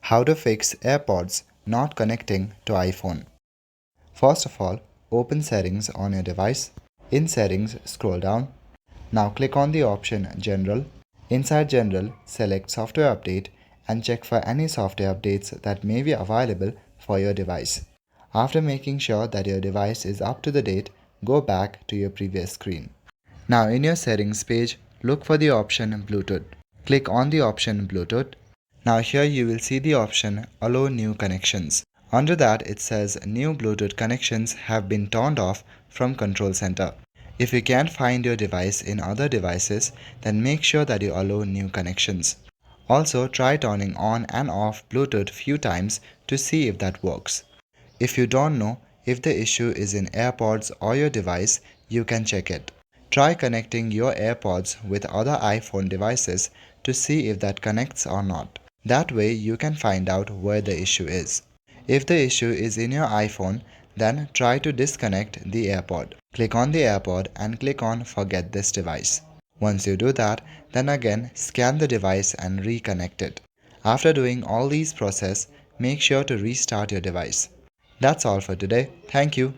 How to fix AirPods not connecting to iPhone. First of all, open Settings on your device. In Settings, scroll down. Now click on the option General. Inside General, select Software Update and check for any software updates that may be available for your device. After making sure that your device is up to the date, go back to your previous screen. Now in your settings page, look for the option Bluetooth. Click on the option Bluetooth. Now here you will see the option Allow New Connections. Under that it says new Bluetooth connections have been turned off from Control Center. If you can't find your device in other devices, then make sure that you allow new connections. Also try turning on and off Bluetooth few times to see if that works. If you don't know if the issue is in AirPods or your device, you can check it. Try connecting your AirPods with other iPhone devices to see if that connects or not. That way you can find out where the issue is. If the issue is in your iPhone, then try to disconnect the AirPod. Click on the AirPod and click on Forget this device. Once you do that, then again scan the device and reconnect it. After doing all these processes, make sure to restart your device. That's all for today. Thank you.